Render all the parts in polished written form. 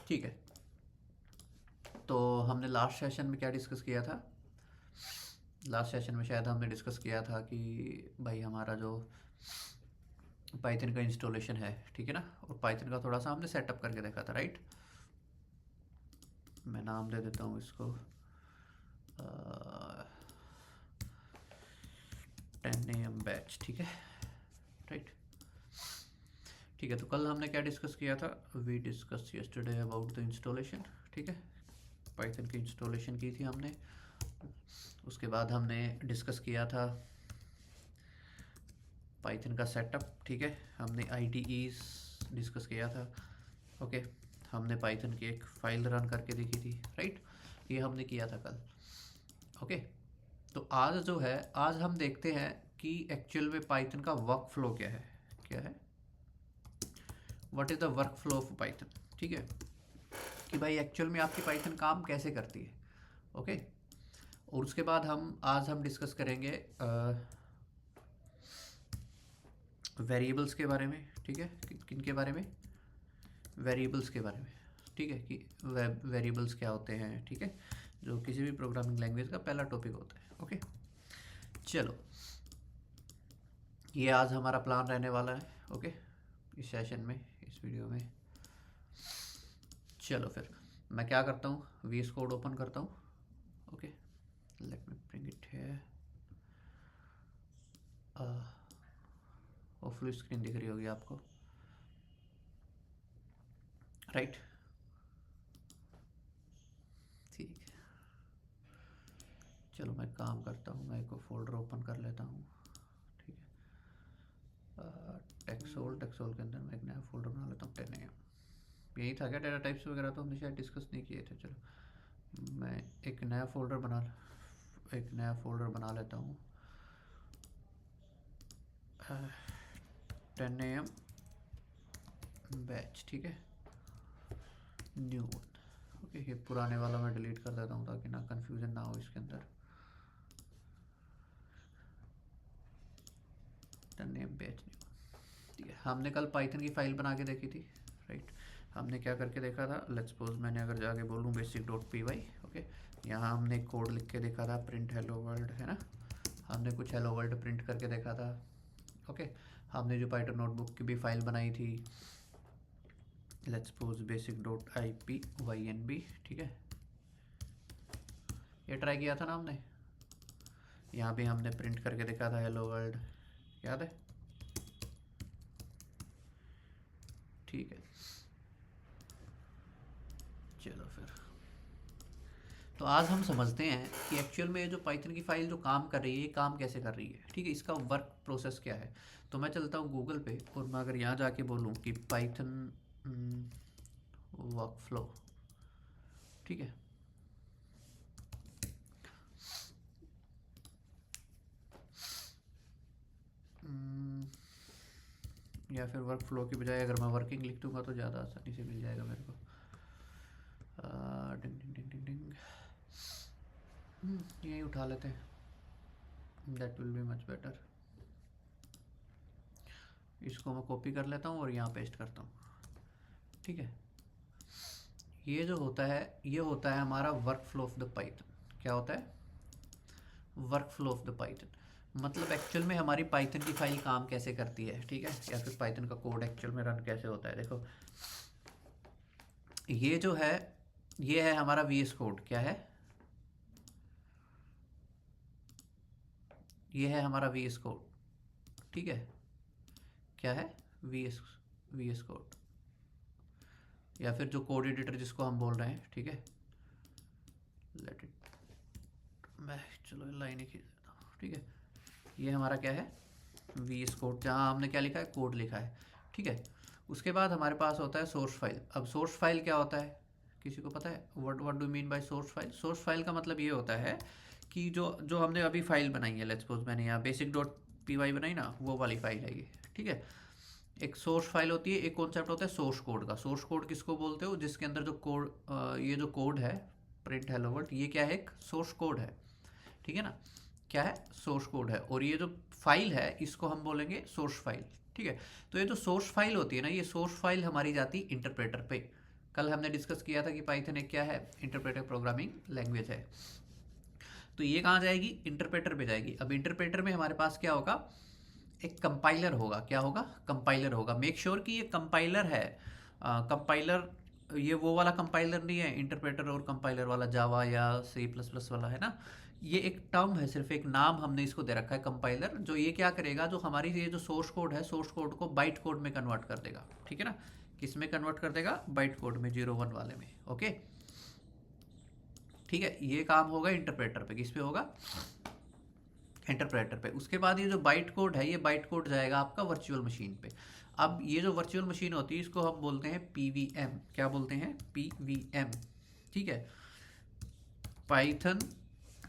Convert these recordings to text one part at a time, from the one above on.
ठीक है, तो हमने लास्ट सेशन में क्या डिस्कस किया था? लास्ट सेशन में शायद हमने डिस्कस किया था कि भाई हमारा जो पाइथन का इंस्टॉलेशन है, ठीक है ना, और पाइथन का थोड़ा सा हमने सेटअप करके देखा था, राइट? मैं नाम दे देता हूँ इसको 10 AM बैच, ठीक है, राइट? ठीक है, तो कल हमने क्या डिस्कस किया था? We discuss yesterday about the installation, ठीक है, पाइथन की इंस्टॉलेशन की थी हमने। उसके बाद हमने डिस्कस किया था पाइथन का सेटअप, ठीक है, हमने IDEs डिस्कस किया था, ओके। हमने पाइथन की एक फ़ाइल रन करके देखी थी, राइट? ये हमने किया था कल, ओके। तो आज जो है, आज हम देखते हैं कि एक्चुअल में पाइथन का वर्क फ्लो क्या है। क्या है? What is the work flow of Python, ठीक है, कि भाई एक्चुअल में आपकी पाइथन काम कैसे करती है, ओके। और उसके बाद हम डिस्कस करेंगे वेरिएबल्स के बारे में, ठीक है, किन के बारे में? वेरिएबल्स के बारे में, ठीक है, कि वेरिएबल्स क्या होते हैं, ठीक है, जो किसी भी प्रोग्रामिंग लैंग्वेज का पहला टॉपिक होता है, ओके। चलो, ये आज हमारा प्लान रहने वाला है, ओके, इस सेशन में, इस वीडियो में। चलो फिर मैं क्या करता हूँ, VS कोड ओपन करता हूँ, okay, let me bring it here. Full screen दिख रही होगी आपको, राइट? ठीक है, चलो मैं काम करता हूँ, मैं एक फोल्डर ओपन कर लेता हूँ, ठीक है, टेक्सोल के अंदर मैं एक नया फोल्डर बना लेता हूँ, 10 AM। यही था क्या? डेटा टाइप्स वगैरह तो हमने शायद डिस्कस नहीं किए थे। चलो मैं एक नया फोल्डर बना लेता हूँ, 10 AM बैच, ठीक है, न्यू वन, ओके। ये पुराने वाला मैं डिलीट कर देता हूँ ताकि ना कन्फ्यूजन ना हो इसके अंदर। 10 AM बैच न्यू, ठीक है। हमने कल पाइथन की फाइल बना के देखी थी, राइट? हमने क्या करके देखा था? लेट्स सपोज मैंने अगर जाके बोलूँ basic.py, ओके, यहाँ हमने कोड लिख के देखा था, प्रिंट हेलो वर्ल्ड, है ना, हमने कुछ हेलो वर्ल्ड प्रिंट करके देखा था, ओके। हमने जो पाइथन नोटबुक की भी फाइल बनाई थी, लेट्स सपोज basic.ipynb, ठीक है, ये ट्राई किया था ना हमने। यहाँ भी हमने प्रिंट करके देखा था हेलो वर्ल्ड, याद है? ठीक है, चलो फिर तो आज हम समझते हैं कि एक्चुअल में जो पाइथन की फाइल जो काम कर रही है, ये काम कैसे कर रही है, ठीक है, इसका वर्क प्रोसेस क्या है। तो मैं चलता हूँ गूगल पे और मैं अगर यहाँ जाके बोलूँ कि पाइथन वर्क फ्लो, ठीक है, या फिर वर्क फ्लो की बजाय अगर मैं वर्किंग लिख दूंगा तो ज़्यादा आसानी से मिल जाएगा मेरे को। डिंग डिंग डिंग डिंग डिंग, यही उठा लेते हैं, that will be much better. इसको मैं कॉपी कर लेता हूँ और यहाँ पेस्ट करता हूँ, ठीक है। ये जो होता है, ये होता है हमारा work flow of the Python. क्या होता है? Work flow of the Python, मतलब एक्चुअल में हमारी पाइथन की फाइल काम कैसे करती है, ठीक है, या फिर पाइथन का कोड एक्चुअल में रन कैसे होता है। देखो, ये जो है, ये है हमारा VS कोड। क्या है? ये है हमारा VS कोड, ठीक है। क्या है? VS कोड, या फिर जो कोड एडिटर जिसको हम बोल रहे हैं, ठीक है, लेट इट, मैं चलो लाइन ही खींच देता हूँ, ठीक है। ये हमारा क्या है? VS कोड, जहाँ हमने क्या लिखा है? कोड लिखा है, ठीक है। उसके बाद हमारे पास होता है सोर्स फाइल। अब सोर्स फाइल क्या होता है? किसी को पता है? What do mean by source file? Source file का मतलब ये होता है कि जो जो हमने अभी फाइल बनाई है, लेट्स सपोज मैंने यहाँ basic.py बनाई ना, वो वाली फाइल है ये, ठीक है। एक सोर्स फाइल होती है, एक कॉन्सेप्ट होता है सोर्स कोड का। सोर्स कोड किसको बोलते हो? जिसके अंदर जो कोड, ये जो कोड है प्रिंट हेलो वर्ल्ड, ये क्या है? एक सोर्स कोड है, ठीक है ना। क्या है? सोर्स कोड है। और ये जो फाइल है इसको हम बोलेंगे सोर्स फाइल, ठीक है। तो ये जो सोर्स फाइल होती है ना, ये सोर्स फाइल हमारी जाती है इंटरप्रेटर पे। कल हमने डिस्कस किया था कि पाइथन एक क्या है, इंटरप्रेटर प्रोग्रामिंग लैंग्वेज है। तो ये कहाँ जाएगी, इंटरप्रेटर पे जाएगी। अब इंटरप्रेटर में हमारे पास क्या होगा, एक कंपाइलर होगा। क्या होगा, कंपाइलर होगा। मेक श्योर कि ये कंपाइलर है। कंपाइलर ये वो वाला कंपाइलर नहीं है, इंटरप्रेटर और कंपाइलर वाला जावा या सी प्लस प्लस वाला है ना। ये एक टर्म है, सिर्फ एक नाम हमने इसको दे रखा है कंपाइलर। जो ये क्या करेगा, जो हमारी ये जो सोर्स कोड है, सोर्स कोड को बाइट कोड में कन्वर्ट कर देगा। ठीक है ना, किस में कन्वर्ट कर देगा, बाइट कोड में, 01 वाले में। ओके ठीक है, ये काम होगा इंटरप्रेटर पे। किस पे होगा, इंटरप्रेटर पे। उसके बाद ये जो बाइट कोड है, ये बाइट कोड जाएगा आपका वर्चुअल मशीन पे। अब ये जो वर्चुअल मशीन होती है, इसको हम बोलते हैं पीवीएम। क्या बोलते हैं, पीवीएम। ठीक है, पाइथन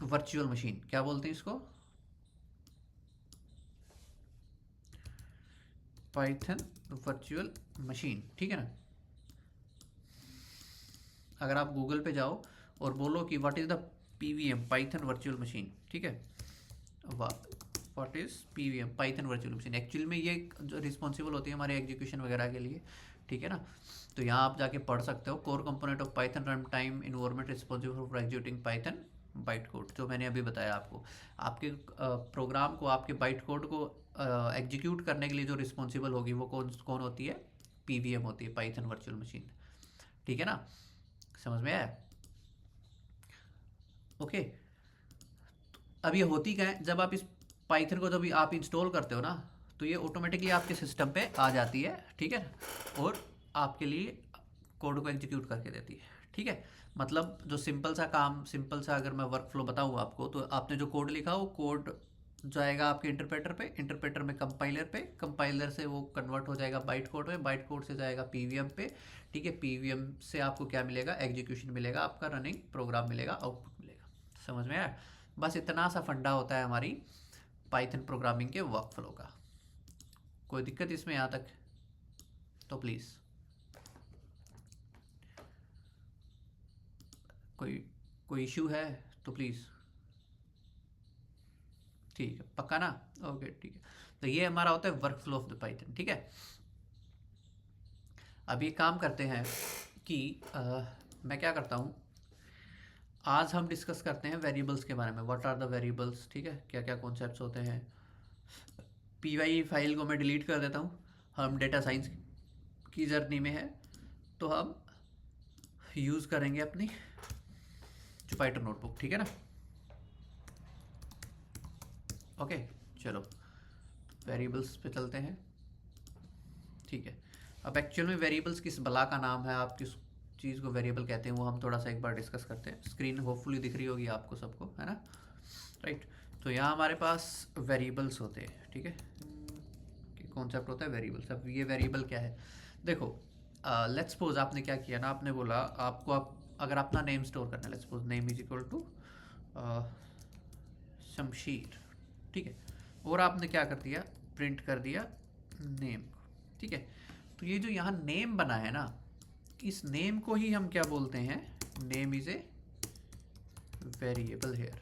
वर्चुअल मशीन, क्या बोलते हैं इसको, पाइथन वर्चुअल मशीन। ठीक है ना। अगर आप गूगल पे जाओ और बोलो कि what is the PVM, Python virtual machine, ठीक है, what is PVM, Python virtual machine, actual में ये जो रिस्पॉन्सिबल होती है हमारे एग्जीक्यूशन वगैरह के लिए। ठीक है ना। तो यहाँ आप जाके पढ़ सकते हो, core component of Python run time environment responsible for executing Python byte code, जो मैंने अभी बताया आपको। आपके प्रोग्राम को, आपके बाइट कोड को एग्जीक्यूट करने के लिए जो रिस्पॉन्सिबल होगी वो कौन कौन होती है, पीवीएम होती है, पाइथन वर्चुअल मशीन। ठीक है ना, समझ में आया। ओके। अब ये होती क्या है, जब आप इस पाइथन को जब आप इंस्टॉल करते हो ना, तो ये ऑटोमेटिकली आपके सिस्टम पे आ जाती है। ठीक है, और आपके लिए कोड को एग्जीक्यूट करके देती है। ठीक है, मतलब जो सिंपल सा काम, सिंपल सा अगर मैं वर्क फ्लो बताऊँ आपको, तो आपने जो कोड लिखा वो कोड जाएगा आपके इंटरप्रेटर पे, इंटरप्रेटर में कंपाइलर पे, कंपाइलर से वो कन्वर्ट हो जाएगा बाइट कोड में, बाइट कोड से जाएगा पीवीएम पे। ठीक है, पीवीएम से आपको क्या मिलेगा, एग्जीक्यूशन मिलेगा, आपका रनिंग प्रोग्राम मिलेगा, आउटपुट मिलेगा। समझ में आया। बस इतना सा फंडा होता है हमारी पाइथन प्रोग्रामिंग के वर्क फ्लो का। कोई दिक्कत इसमें यहाँ तक तो प्लीज़, कोई कोई इशू है तो प्लीज़। ठीक है, पक्का ना। ओके ठीक है। तो ये हमारा होता है work flow of the Python. ठीक है, अब ये काम करते हैं कि मैं क्या करता हूँ, आज हम डिस्कस करते हैं वेरिएबल्स के बारे में। व्हाट आर द वेरिएबल्स, ठीक है, क्या क्या कॉन्सेप्ट्स होते हैं। पीवाई फाइल को मैं डिलीट कर देता हूँ। हम डेटा साइंस की जर्नी में है, तो हम यूज़ करेंगे अपनी जुपिटर नोटबुक। ठीक है ना। ओके चलो वेरिएबल्स पे चलते हैं। ठीक है, अब एक्चुअल में वेरिएबल्स किस बला का नाम है, आप किस चीज़ को वेरिएबल कहते हैं, वो हम थोड़ा सा एक बार डिस्कस करते हैं। स्क्रीन होपफुली दिख रही होगी आपको सबको, है ना, राइट। तो यहाँ हमारे पास वेरिएबल्स होते हैं। ठीक है, कॉन्सेप्ट होता है वेरिएबल्स। अब ये वेरिएबल क्या है, देखो लेट्स सपोज आपने क्या किया ना, आपने बोला आपको, आप अगर अपना नेम स्टोर करना है, let's suppose name is equal to Shamsheer. ठीक है, और आपने क्या कर दिया, प्रिंट कर दिया नेम। ठीक है, तो ये जो यहाँ नेम बना है ना, इस नेम को ही हम क्या बोलते हैं, name is a variable here.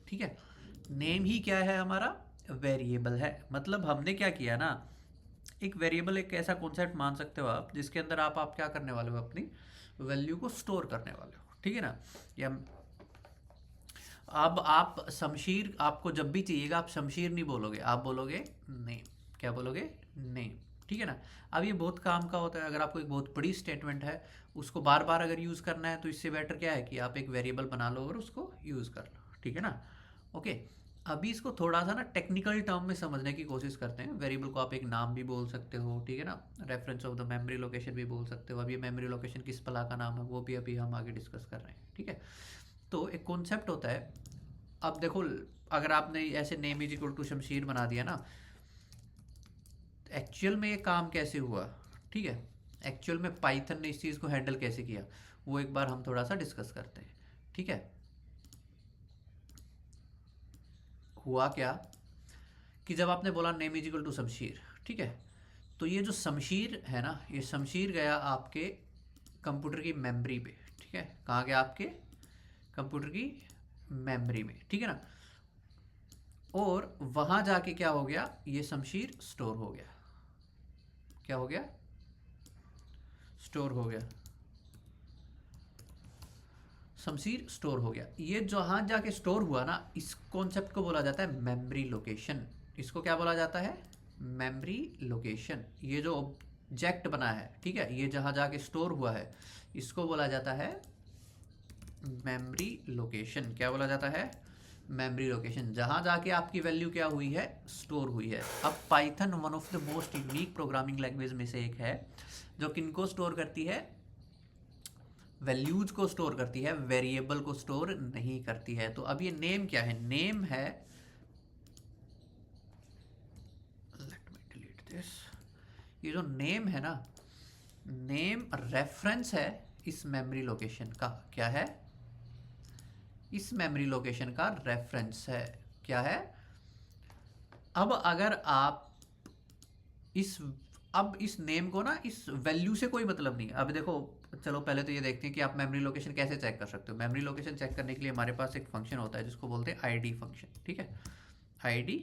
ठीक है, नेम ही क्या है हमारा, वेरिएबल है। मतलब हमने क्या किया ना, एक वेरिएबल एक ऐसा कॉन्सेप्ट मान सकते हो आप, जिसके अंदर आप क्या करने वाले हो, अपनी वैल्यू को स्टोर करने वाले हो। ठीक है ना। या अब आप शमशीर, आपको जब भी चाहिएगा आप शमशीर नहीं बोलोगे, आप बोलोगे नेम। क्या बोलोगे, नेम। ठीक है ना। अब ये बहुत काम का होता है, अगर आपको एक बहुत बड़ी स्टेटमेंट है, उसको बार बार अगर यूज़ करना है, तो इससे बेटर क्या है कि आप एक वेरिएबल बना लो और उसको यूज़ कर लो। ठीक है ना। ओके, अभी इसको थोड़ा सा ना टेक्निकल टर्म में समझने की कोशिश करते हैं। वेरिएबल को आप एक नाम भी बोल सकते हो, ठीक है ना, reference of the memory location भी बोल सकते हो। अब ये मेमोरी लोकेशन किस पला का नाम है, वो भी अभी हम आगे डिस्कस कर रहे हैं। ठीक है, तो एक कॉन्सेप्ट होता है। अब देखो, अगर आपने ऐसे नेम इज इक्वल टू शमशीर बना दिया ना, एक्चुअल में ये काम कैसे हुआ, ठीक है, एक्चुअल में पाइथन ने इस चीज़ को हैंडल कैसे किया, वो एक बार हम थोड़ा सा डिस्कस करते हैं। ठीक है, हुआ क्या कि जब आपने बोला name is equal to Shamsheer, ठीक है, तो ये जो शमशीर है ना, ये शमशीर गया आपके कंप्यूटर की मेमोरी पे। ठीक है, कहाँ गया, आपके कंप्यूटर की मेमोरी में। ठीक है ना, और वहाँ जाके क्या हो गया, ये शमशीर स्टोर हो गया। क्या हो गया, स्टोर हो गया, शमशीर स्टोर हो गया। ये जहाँ जाके स्टोर हुआ ना, इस कॉन्सेप्ट को बोला जाता है मेमोरी लोकेशन। इसको क्या बोला जाता है, मेमोरी लोकेशन। ये जो ऑब्जेक्ट बना है, ठीक है, ये जहाँ जाके स्टोर हुआ है, इसको बोला जाता है मेमोरी लोकेशन। क्या बोला जाता है, मेमोरी लोकेशन, जहाँ जाके आपकी वैल्यू क्या हुई है, स्टोर हुई है। अब Python one of the most unique programming language में से एक है, जो किनको स्टोर करती है, वैल्यूज को स्टोर करती है, वेरिएबल को स्टोर नहीं करती है। तो अब ये नेम क्या है, नेम है, लेट मी डिलीट दिस, ये जो नेम है ना, नेम रेफरेंस है इस मेमोरी लोकेशन का। क्या है, इस मेमोरी लोकेशन का रेफरेंस है। क्या है, अब अगर आप इस, अब इस नेम को ना, इस वैल्यू से कोई मतलब नहीं। अब देखो, चलो पहले तो ये देखते हैं कि आप मेमोरी लोकेशन कैसे चेक कर सकते हो। मेमोरी लोकेशन चेक करने के लिए हमारे पास एक फंक्शन होता है जिसको बोलते हैं आईडी फंक्शन, ठीक है, आईडी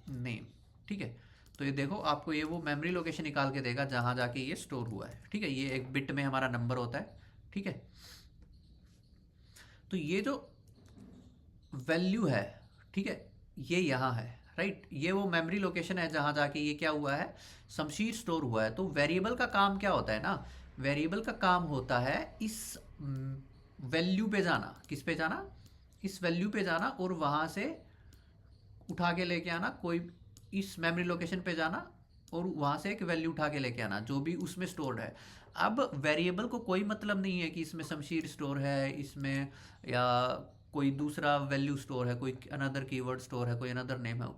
नेम, ठीक है। तो ये देखो, आपको ये वो मेमोरी लोकेशन निकाल के देगा जहाँ जाके ये स्टोर हुआ है, ठीक है। ये एक बिट में हमारा नंबर होता है, ठीक है। तो ये जो वैल्यू है, ठीक है, ये यहाँ है, राइट। ये वो मेमोरी लोकेशन है जहाँ जाके ये क्या हुआ है, शमशीर स्टोर हुआ है। तो वेरिएबल का काम क्या होता है ना, वेरिएबल का काम होता है इस वैल्यू पे जाना। किस पे जाना, इस वैल्यू पे जाना, और वहाँ से उठा के लेके आना, कोई इस मेमोरी लोकेशन पे जाना और वहाँ से एक वैल्यू उठा के लेके आना जो भी उसमें स्टोर्ड है। अब वेरिएबल को कोई मतलब नहीं है कि इसमें शमशीर स्टोर है, इसमें या कोई दूसरा वैल्यू स्टोर है, कोई अनदर कीवर्ड स्टोर है, कोई अनदर नेम है।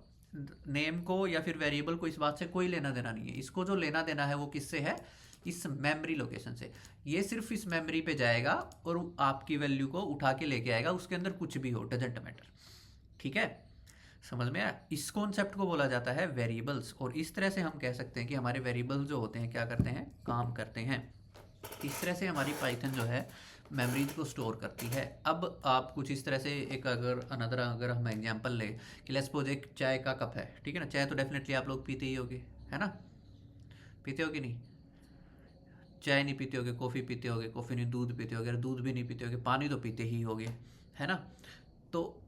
नेम को या फिर वेरिएबल को इस बात से कोई लेना देना नहीं है। इसको जो लेना देना है वो किससे है, इस मेमोरी लोकेशन से। ये सिर्फ इस मेमोरी पे जाएगा और आपकी वैल्यू को उठा के लेके आएगा, उसके अंदर कुछ भी हो, डजेंट मैटर, ठीक है। समझ में आया, इस कॉन्सेप्ट को बोला जाता है वेरिएबल्स। और इस तरह से हम कह सकते हैं कि हमारे वेरिएबल्स जो होते हैं क्या करते हैं, काम करते हैं। इस तरह से हमारी पाइथन जो है मेमोरीज को स्टोर करती है। अब आप कुछ इस तरह से एक अगर हम एग्जांपल ले कि लेट्स सपोज एक चाय का कप है, ठीक है ना। चाय तो डेफिनेटली आप लोग पीते ही होगे, है ना, पीते हो कि नहीं, चाय नहीं पीते होगे, कॉफ़ी पीते होगे, कॉफ़ी नहीं दूध पीते होगे, दूध भी नहीं पीते होगे, पानी तो पीते ही होगे, है ना। तो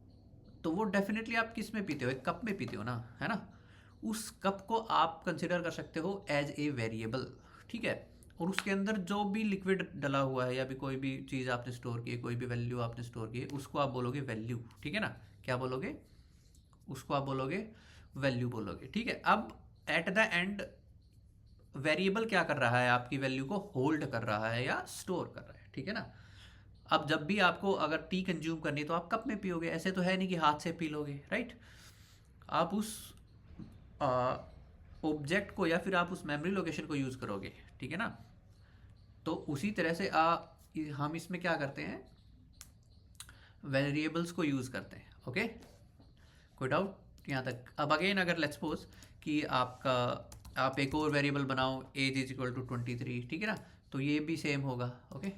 तो वो डेफिनेटली आप किस में पीते हो, एक कप में पीते हो ना, है ना। उस कप को आप कंसिडर कर सकते हो एज ए वेरिएबल, ठीक है। और उसके अंदर जो भी लिक्विड डला हुआ है या भी कोई भी चीज़ आपने स्टोर की है, कोई भी वैल्यू आपने स्टोर की है, उसको आप बोलोगे वैल्यू, ठीक है ना। क्या बोलोगे, उसको आप बोलोगे वैल्यू बोलोगे, ठीक है। अब एट द एंड वेरिएबल क्या कर रहा है, आपकी वैल्यू को होल्ड कर रहा है या स्टोर कर रहा है, ठीक है ना। अब जब भी आपको अगर टी कंज्यूम करनी तो आप कप में पियोगे, ऐसे तो है नहीं कि हाथ से पी लोगे, राइट। आप उस ऑब्जेक्ट को या फिर आप उस मेमोरी लोकेशन को यूज़ करोगे, ठीक है ना। तो उसी तरह से हम इसमें क्या करते हैं, वेरिएबल्स को यूज़ करते हैं, ओके। कोई डाउट यहाँ तक। अब अगेन अगर लेट्स सपोज कि आप एक और वेरिएबल बनाओ, एज इज इक्वल टू 23, ठीक है ना। तो ये भी सेम होगा, ओके।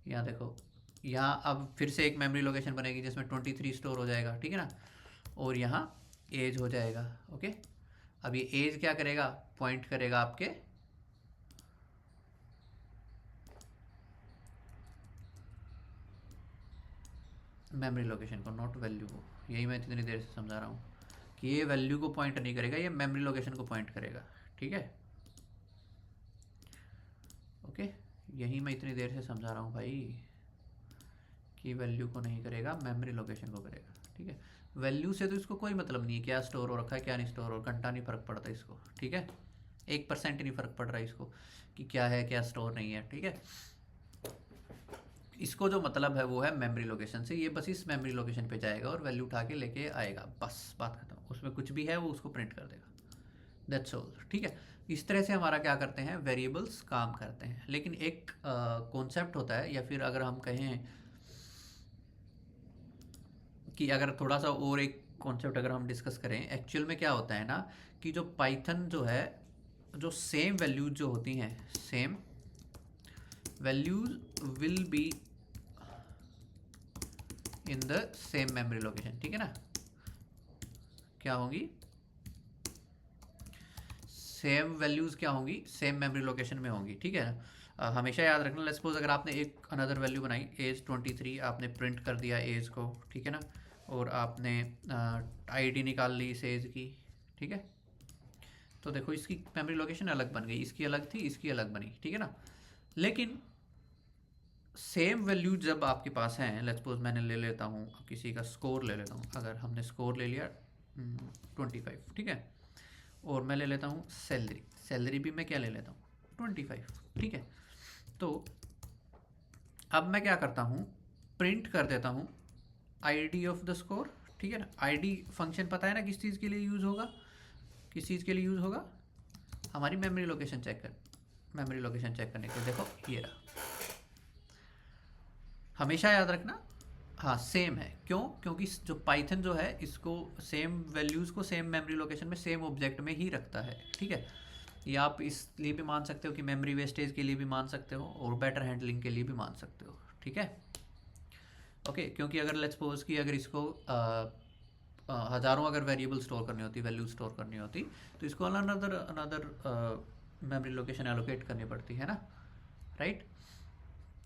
यहाँ देखो, यहाँ अब फिर से एक मेमोरी लोकेशन बनेगी जिसमें 23 स्टोर हो जाएगा, ठीक है ना। और यहाँ एज हो जाएगा, ओके। अब ये एज क्या करेगा, पॉइंट करेगा आपके मेमोरी लोकेशन को, नॉट वैल्यू को। यही मैं इतनी देर से समझा रहा हूँ कि ये वैल्यू को पॉइंट नहीं करेगा, ये मेमोरी लोकेशन को पॉइंट करेगा, ठीक है, ओके। यही मैं इतनी देर से समझा रहा हूँ भाई कि वैल्यू को नहीं करेगा, मेमोरी लोकेशन को करेगा, ठीक है। वैल्यू से तो इसको कोई मतलब नहीं है क्या स्टोर हो रखा है क्या नहीं स्टोर हो, घंटा नहीं फ़र्क पड़ता इसको, ठीक है। 1% नहीं फ़र्क पड़ रहा है इसको कि क्या है क्या स्टोर नहीं है, ठीक है। इसको जो मतलब है वो है मेमोरी लोकेशन से। ये बस इस मेमोरी लोकेशन पे जाएगा और वैल्यू उठा के लेके आएगा, बस बात खत्म। उसमें कुछ भी है वो उसको प्रिंट कर देगा, दैट्स ऑल, ठीक है। इस तरह से हमारा क्या करते हैं, वेरिएबल्स काम करते हैं। लेकिन एक कॉन्सेप्ट होता है, या फिर अगर हम कहें कि अगर थोड़ा सा और एक कॉन्सेप्ट अगर हम डिस्कस करें, एक्चुअल में क्या होता है ना कि जो पाइथन जो है, जो सेम वैल्यूज जो होती हैं, same values will be in the same memory location, ठीक है ना। क्या होंगी, सेम वैल्यूज़ क्या होंगी, सेम मेमोरी लोकेशन में होंगी, ठीक है ना। हमेशा याद रखना, लेट्स सपोज अगर आपने एक अनदर वैल्यू बनाई एज 23, आपने प्रिंट कर दिया एज को, ठीक है ना, और आपने आईडी निकाल ली इस एज की, ठीक है। तो देखो इसकी मेमोरी लोकेशन अलग बन गई, इसकी अलग थी, इसकी अलग बनी, ठीक है ना। लेकिन सेम वैल्यू जब आपके पास हैं, लेट्स सपोज मैंने ले लेता हूँ किसी का स्कोर ले लेता हूँ, अगर हमने स्कोर ले लिया 25, ठीक है, और मैं ले लेता हूँ सैलरी, सैलरी भी मैं क्या ले लेता हूँ 25, ठीक है। तो अब मैं क्या करता हूँ, प्रिंट कर देता हूँ आईडी ऑफ द स्कोर, ठीक है ना। आईडी फंक्शन पता है ना किस चीज़ के लिए यूज़ होगा, किस चीज़ के लिए यूज़ होगा, हमारी मेमोरी लोकेशन चेक कर, मेमोरी लोकेशन चेक करने के लिए। देखो ये रहा, हमेशा याद रखना, हाँ सेम है, क्यों, क्योंकि जो पाइथन जो है इसको सेम वैल्यूज़ को सेम मेमोरी लोकेशन में सेम ऑब्जेक्ट में ही रखता है, ठीक है। ये आप इसलिए भी मान सकते हो कि मेमोरी वेस्टेज के लिए भी मान सकते हो, और बेटर हैंडलिंग के लिए भी मान सकते हो, ठीक है। ओके, क्योंकि अगर लेट्स सपोज कि अगर इसको हज़ारों अगर वेरिएबल स्टोर करनी होती, वैल्यू स्टोर करनी होती, तो इसको another another memory location allocate करनी पड़ती है ना, राइट।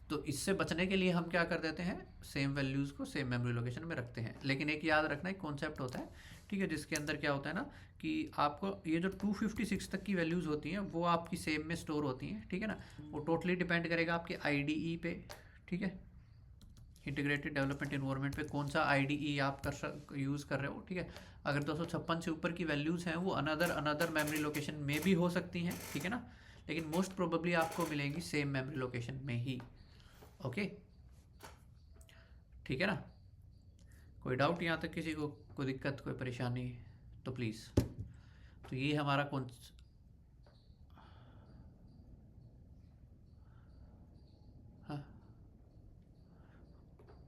तो इससे बचने के लिए हम क्या कर देते हैं, सेम वैल्यूज़ को सेम मेमोरी लोकेशन में रखते हैं। लेकिन एक याद रखना, एक कॉन्सेप्ट होता है, ठीक है, जिसके अंदर क्या होता है ना कि आपको ये जो 256 तक की वैल्यूज़ होती हैं वो आपकी सेम में स्टोर होती हैं, ठीक है ना। वो टोटली डिपेंड करेगा आपके आईडीई पे, ठीक है, इंटीग्रेटेड डेवलपमेंट इन्वायरमेंट पे कौन सा आईडीई आप यूज़ कर रहे हो, ठीक है। अगर 256 से ऊपर की वैल्यूज़ हैं वो अनदर अनदर मेमोरी लोकेशन में भी हो सकती हैं, ठीक है ना, लेकिन मोस्ट प्रोबेबली आपको मिलेंगी सेम मेमोरी लोकेशन में ही। ओके, ठीक है ना। कोई डाउट यहाँ तक किसी को, कोई दिक्कत, कोई परेशानी, तो प्लीज़। तो ये हमारा कौन, हाँ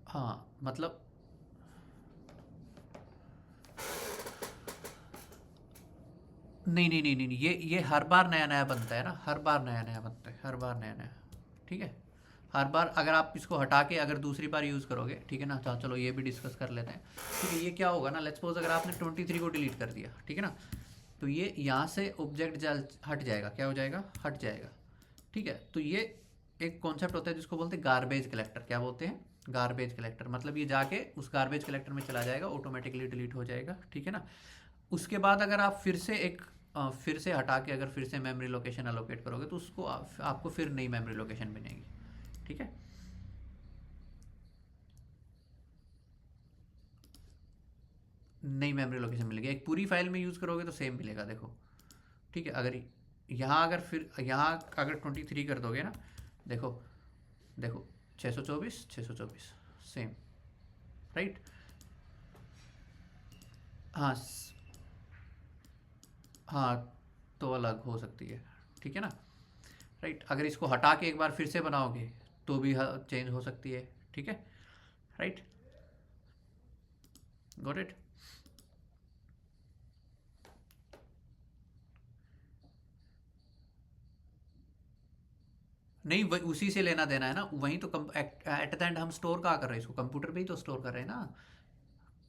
हाँ मतलब नहीं नहीं नहीं नहीं नहीं, ये हर बार नया नया बनता है ना, हर बार नया नया बनता है, हर बार नया नया, ठीक है। हर बार अगर आप इसको हटा के अगर दूसरी बार यूज़ करोगे, ठीक है ना, तो चलो ये भी डिस्कस कर लेते हैं, ठीक है। ये क्या होगा ना, लेट्स सपोज अगर आपने 23 को डिलीट कर दिया, ठीक है ना, तो ये यहाँ से ऑब्जेक्ट जल हट जाएगा, क्या हो जाएगा, हट जाएगा, ठीक है। तो ये एक कॉन्सेप्ट होता है जिसको बोलते हैं गार्बेज कलेक्टर, क्या बोलते हैं, गार्बेज कलेक्टर, मतलब ये जाके उस गार्बेज कलेक्टर में चला जाएगा, ऑटोमेटिकली डिलीट हो जाएगा, ठीक है ना। उसके बाद अगर आप फिर से फिर से हटा के अगर फिर से मेमोरी लोकेशन एलोकेट करोगे तो उसको आपको फिर नई मेमोरी लोकेशन मिलेगी, ठीक है। नई मेमोरी लोकेशन मिलेगी, एक पूरी फाइल में यूज़ करोगे तो सेम मिलेगा, देखो, ठीक है। अगर यहाँ अगर फिर यहाँ अगर 23 कर दोगे ना, देखो देखो 624 624 सेम, राइट। हाँ हाँ, तो अलग हो सकती है, ठीक है ना, राइट। अगर इसको हटा के एक बार फिर से बनाओगे तो भी चेंज हो सकती है, ठीक है, राइट, गॉट इट। नहीं, वही उसी से लेना देना है ना, वहीं तो एट द एंड हम स्टोर कहाँ कर रहे हैं इसको, कंप्यूटर पे ही तो स्टोर कर रहे हैं ना,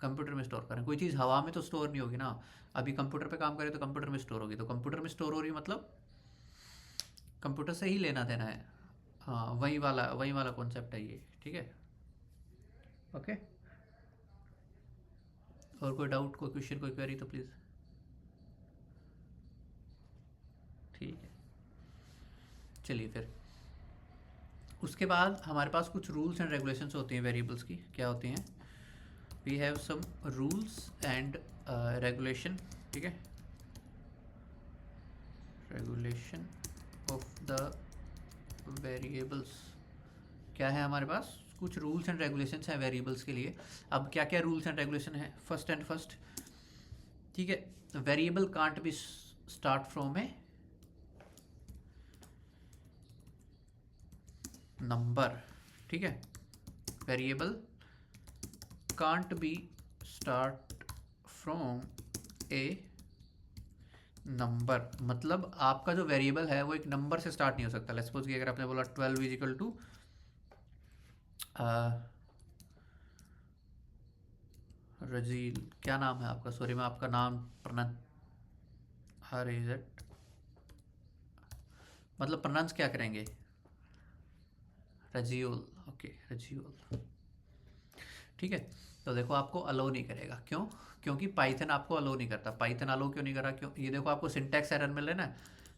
कंप्यूटर में स्टोर कर रहे हैं। कोई चीज़ हवा में तो स्टोर नहीं होगी ना, अभी कंप्यूटर पे काम करें तो कंप्यूटर में स्टोर होगी, तो कंप्यूटर में स्टोर हो रही मतलब कंप्यूटर से ही लेना देना है। हाँ, वही वाला कॉन्सेप्ट है ये, ठीक है। ओके, और कोई डाउट, कोई क्वेश्चन, कोई क्वेरी तो प्लीज़, ठीक है। चलिए फिर उसके बाद हमारे पास कुछ रूल्स एंड रेगुलेशंस होती हैं वेरिएबल्स की, क्या होती हैं, we have some rules and regulation, ठीक है, रेगुलेशन ऑफ द वेरिएबल्स। क्या है हमारे पास, कुछ रूल्स एंड रेगुलेशंस हैं वेरिएबल्स के लिए। अब क्या क्या रूल्स एंड रेगुलेशन है, फर्स्ट, ठीक है, variable can't be start from A number, ठीक है, variable can't be start from A number, मतलब आपका जो वेरिएबल है वो एक नंबर से स्टार्ट नहीं हो सकता। लेट्स सपोज कि अगर आपने बोला 12 इज इक्वल टू रजील, क्या नाम है आपका, सॉरी मैं आपका नाम प्रोनाउंस, आर इज इट मतलब प्रोनाउंस क्या करेंगे, रजियोल, ओके रजियोल, ठीक है। तो देखो आपको अलो नहीं करेगा, क्यों, क्योंकि पाइथन आपको अलो नहीं करता। पाइथन अलो क्यों नहीं कर रहा, क्यों, ये देखो आपको सिंटैक्स एरर मिल रहा है ना।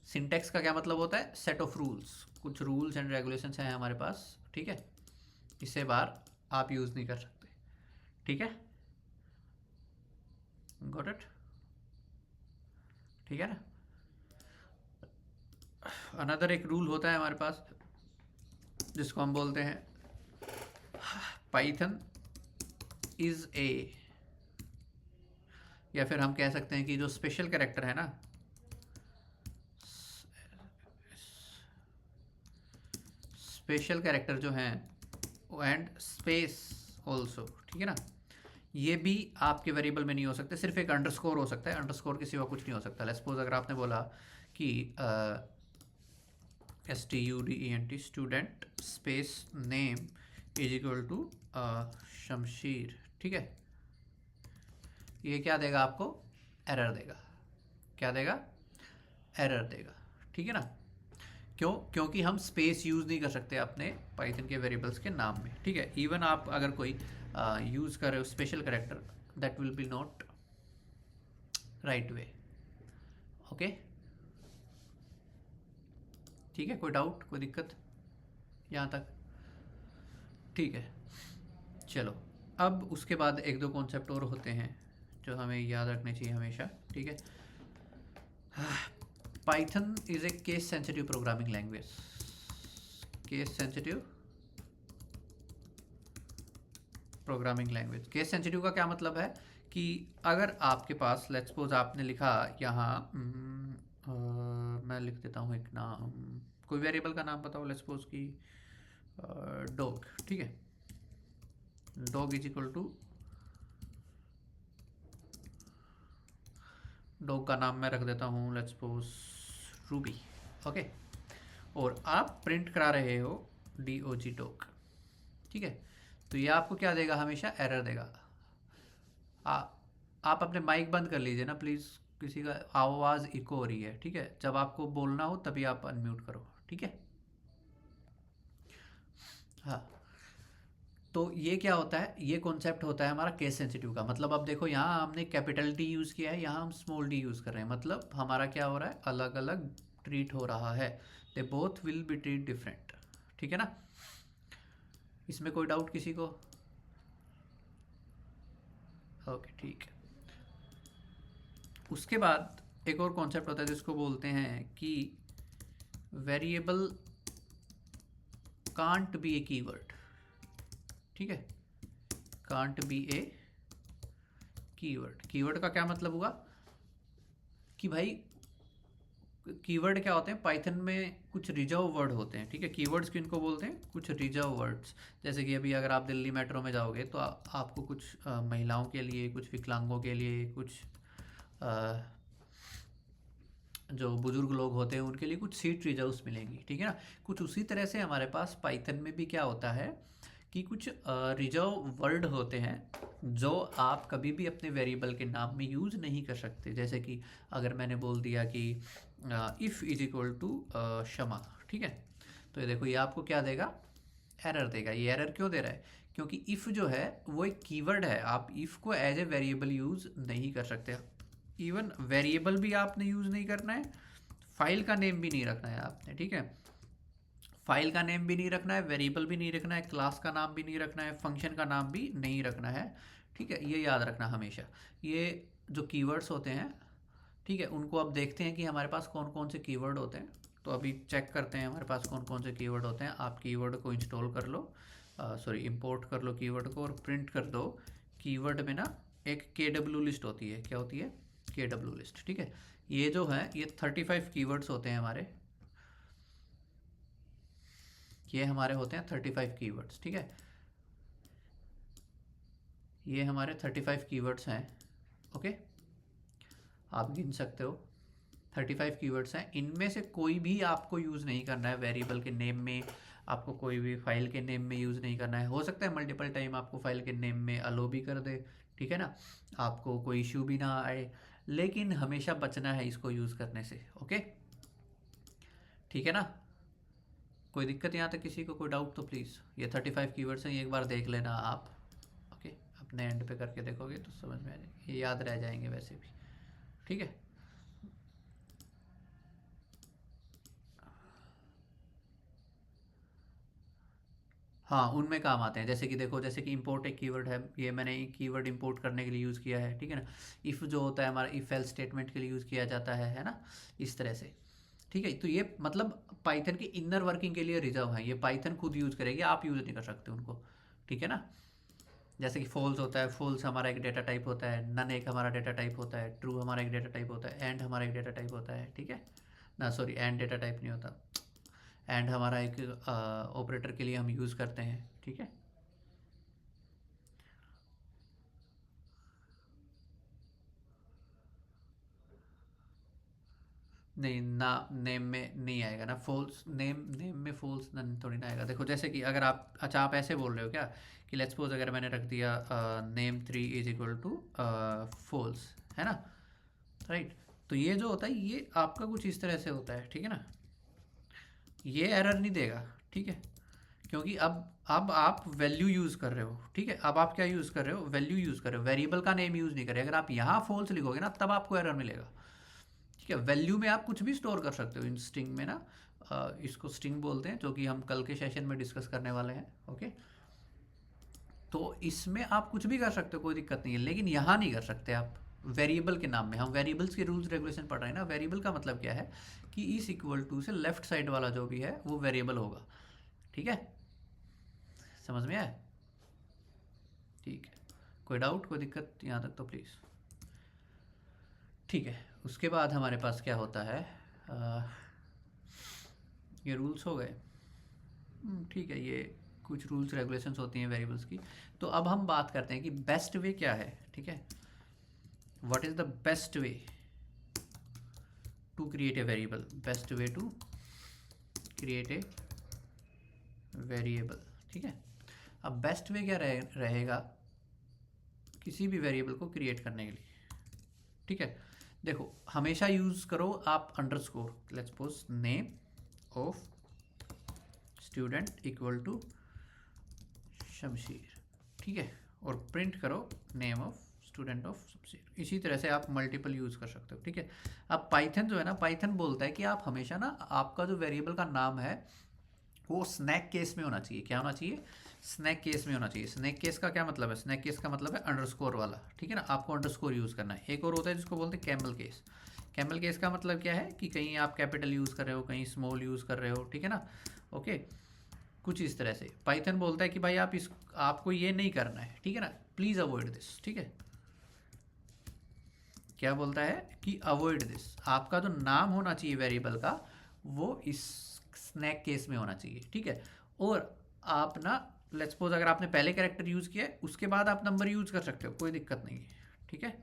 सिंटैक्स का क्या मतलब होता है, सेट ऑफ रूल्स, कुछ रूल्स एंड रेगुलेशंस हैं हमारे पास, ठीक है, इससे बाहर आप यूज़ नहीं कर सकते, ठीक है, गॉट इट, ठीक है ना। अनदर एक रूल होता है हमारे पास जिसको हम बोलते हैं पाइथन इज ए, या फिर हम कह सकते हैं कि जो स्पेशल कैरेक्टर है ना, स्पेशल कैरेक्टर जो हैं एंड स्पेस ऑल्सो, ठीक है ना, ये भी आपके वेरिएबल में नहीं हो सकते। सिर्फ एक अंडरस्कोर हो सकता है, अंडरस्कोर के सिवा कुछ नहीं हो सकता। लेट्स सपोज अगर आपने बोला कि STUDENT student space name is equal to Shamsheer, ठीक है, ये क्या देगा आपको, एरर देगा, क्या देगा, एरर देगा, ठीक है ना। क्यों, क्योंकि हम स्पेस यूज़ नहीं कर सकते अपने पाइथन के वेरिएबल्स के नाम में, ठीक है। इवन आप अगर कोई यूज़ कर रहे हो special character, that will be not right way, okay, ठीक है। कोई डाउट, कोई दिक्कत यहाँ तक, ठीक है। चलो, अब उसके बाद एक दो कॉन्सेप्ट और होते हैं जो हमें याद रखने चाहिए हमेशा, ठीक है। Python is a case sensitive programming language, case sensitive programming language. Case sensitive का क्या मतलब है कि अगर आपके पास लेट्स सपोज आपने लिखा यहाँ मैं लिख देता हूँ एक नाम, कोई वेरिएबल का नाम बताओ, लेट्स सपोज कि डॉग, ठीक है, dog is equal to, dog का नाम मैं रख देता हूँ लेट्स सपोज रूबी, ओके, और आप प्रिंट करा रहे हो DOG डॉग, ठीक है, तो ये आपको क्या देगा, हमेशा एरर देगा। आप अपने माइक बंद कर लीजिए ना प्लीज़, किसी का आवाज़ इको हो रही है, ठीक है, जब आपको बोलना हो तभी आप अनम्यूट करो, ठीक है। हाँ, तो ये क्या होता है, ये कॉन्सेप्ट होता है हमारा केस सेंसिटिव का। मतलब अब देखो यहाँ हमने कैपिटल D यूज़ किया है, यहाँ हम स्मॉल d यूज़ कर रहे हैं, मतलब हमारा क्या हो रहा है, अलग अलग ट्रीट हो रहा है, they both will be treat different, ठीक है ना। इसमें कोई डाउट किसी को, ओके, ठीक है। उसके बाद एक और कॉन्सेप्ट होता है जिसको बोलते हैं कि variable can't be A keyword, ठीक है, can't be A keyword. Keyword का क्या मतलब हुआ कि भाई कीवर्ड क्या होते हैं, पाइथन में कुछ रिजर्व वर्ड होते हैं, ठीक है। कीवर्ड्स किनको बोलते हैं, कुछ रिजर्व वर्ड्स। जैसे कि अभी अगर आप दिल्ली मेट्रो में जाओगे तो आपको कुछ महिलाओं के लिए, कुछ विकलांगों के लिए, कुछ जो बुजुर्ग लोग होते हैं उनके लिए कुछ सीट रिजर्व्स मिलेंगी, ठीक है ना। कुछ उसी तरह से हमारे पास पाइथन में भी क्या होता है कि कुछ रिजर्व वर्ड होते हैं जो आप कभी भी अपने वेरिएबल के नाम में यूज़ नहीं कर सकते। जैसे कि अगर मैंने बोल दिया कि इफ़ इज इक्वल टू क्षमा, ठीक है, तो ये देखो ये आपको क्या देगा, एरर देगा। ये एरर क्यों दे रहा है, क्योंकि इफ़ जो है वो एक कीवर्ड है, आप इफ़ को एज ए वेरिएबल यूज़ नहीं कर सकते। इवन वेरिएबल भी आपने यूज़ नहीं करना है, फाइल का नेम भी नहीं रखना है आपने, ठीक है, फाइल का नेम भी नहीं रखना है, वेरिएबल भी नहीं रखना है, क्लास का नाम भी नहीं रखना है, फंक्शन का नाम भी नहीं रखना है, ठीक है। ये याद रखना हमेशा। ये जो कीवर्ड्स होते हैं, ठीक है, उनको अब देखते हैं कि हमारे पास कौन कौन से कीवर्ड होते हैं। तो अभी चेक करते हैं हमारे पास कौन कौन से कीवर्ड होते हैं। आप कीवर्ड को इंस्टॉल कर लो, सॉरी इंपोर्ट कर लो कीवर्ड को और प्रिंट कर दो। कीवर्ड में ना एक KW लिस्ट होती है, क्या होती है, KW लिस्ट, ठीक है। ये जो है ये 35 कीवर्ड्स होते हैं हमारे, ये हमारे होते हैं 35 कीवर्ड्स, ठीक है। ये हमारे 35 कीवर्ड्स हैं, ओके, आप गिन सकते हो। 35 कीवर्ड्स हैं, इनमें से कोई भी आपको यूज़ नहीं करना है वेरिएबल के नेम में, आपको कोई भी फाइल के नेम में यूज़ नहीं करना है। हो सकता है मल्टीपल टाइम आपको फाइल के नेम में अलो भी कर दे, ठीक है ना, आपको कोई इशू भी ना आए, लेकिन हमेशा बचना है इसको यूज़ करने से, ओके, ठीक है ना? कोई दिक्कत यहाँ तक किसी को, कोई डाउट तो प्लीज़। ये 35 कीवर्ड्स हैं, ये एक बार देख लेना आप। ओके, अपने एंड पे करके देखोगे तो समझ में आ जाएंगे, ये याद रह जाएंगे वैसे भी। ठीक है, हाँ उनमें काम आते हैं। जैसे कि देखो, जैसे कि इंपोर्ट एक कीवर्ड है, ये मैंने कीवर्ड इंपोर्ट करने के लिए यूज़ किया है, ठीक है ना। इफ़ जो होता है हमारा, इफ़ एल्स स्टेटमेंट के लिए यूज़ किया जाता है ना, इस तरह से। ठीक है, तो ये मतलब पाइथन की इनर वर्किंग के लिए रिजर्व है, ये पाइथन खुद यूज़ करेगी, आप यूज़ नहीं कर सकते उनको। ठीक है ना। जैसे कि फॉल्स होता है, फॉल्स हमारा एक डेटा टाइप होता है, नन एक हमारा डेटा टाइप होता है, ट्रू हमारा एक डेटा टाइप होता है, एंड हमारा एक डेटा टाइप होता है। ठीक है ना, सॉरी एंड डेटा टाइप नहीं होता, एंड हमारा एक ऑपरेटर के लिए हम यूज़ करते हैं। ठीक है, नहीं ना, नेम में नहीं आएगा ना फॉल्स, नेम नेम में फॉल्स नन थोड़ी ना आएगा। देखो जैसे कि अगर आप, अच्छा आप ऐसे बोल रहे हो क्या कि लेट्स सपोज अगर मैंने रख दिया name 3 is equal to false, है ना, राइट। तो ये जो होता है ये आपका कुछ इस तरह से होता है, ठीक है ना। ये एरर नहीं देगा, ठीक है, क्योंकि अब आप वैल्यू यूज़ कर रहे हो। ठीक है, अब आप क्या यूज़ कर रहे हो, वैल्यू यूज़ कर रहे हो, वेरिएबल का नेम यूज़ नहीं कर रहे। अगर आप यहाँ फॉल्स लिखोगे ना तब आपको एरर मिलेगा। ठीक है, वैल्यू में आप कुछ भी स्टोर कर सकते हो, इन स्ट्रिंग में ना, इसको स्ट्रिंग बोलते हैं, जो कि हम कल के सेशन में डिस्कस करने वाले हैं। ओके, तो इसमें आप कुछ भी कर सकते हो, कोई दिक्कत नहीं है, लेकिन यहाँ नहीं कर सकते आप वेरिएबल के नाम में। हम वेरिएबल्स के रूल्स रेगुलेशन पढ़ रहे हैं ना। वेरिएबल का मतलब क्या है कि इस इक्वल टू से लेफ्ट साइड वाला जो भी है वो वेरिएबल होगा। ठीक है, समझ में आया? ठीक है, कोई डाउट, कोई दिक्कत यहाँ तक तो प्लीज़। ठीक है, उसके बाद हमारे पास क्या होता है, ये रूल्स हो गए। ठीक है, ये कुछ रूल्स रेगुलेशंस होती हैं वेरिएबल्स की। तो अब हम बात करते हैं कि बेस्ट वे क्या है। ठीक है, what is the best way to create a variable, best way to create a variable. ठीक है, अब बेस्ट वे क्या रहेगा किसी भी वेरिएबल को क्रिएट करने के लिए। ठीक है, देखो हमेशा यूज़ करो आप underscore, let's suppose name of student equal to Shamsheer. ठीक है, और प्रिंट करो name of student of Shamsheer. इसी तरह से आप मल्टीपल यूज़ कर सकते हो। ठीक है, अब पाइथन जो है ना, पाइथन बोलता है कि आप हमेशा ना आपका जो वेरिएबल का नाम है वो स्नैक केस में होना चाहिए। क्या होना चाहिए, स्नैक केस में होना चाहिए। स्नैक केस का क्या मतलब है, स्नैक केस का मतलब है अंडरस्कोर वाला। ठीक है ना, आपको अंडरस्कोर यूज़ करना है। एक और होता है जिसको बोलते हैं कैमल केस। कैमल केस का मतलब क्या है कि कहीं आप कैपिटल यूज़ कर रहे हो, कहीं स्मॉल यूज़ कर रहे हो। ठीक है ना, ओके, कुछ इस तरह से पाइथन बोलता है कि भाई आप इस, आपको ये नहीं करना है। ठीक है ना, प्लीज़ अवॉइड दिस। ठीक है, क्या बोलता है कि अवॉइड दिस, आपका जो नाम होना चाहिए वेरिएबल का वो इस स्नैक केस में होना चाहिए। ठीक है, और आप ना, लेट्स सपोज अगर आपने पहले कैरेक्टर यूज़ किया है उसके बाद आप नंबर यूज़ कर सकते हो, कोई दिक्कत नहीं है। ठीक है,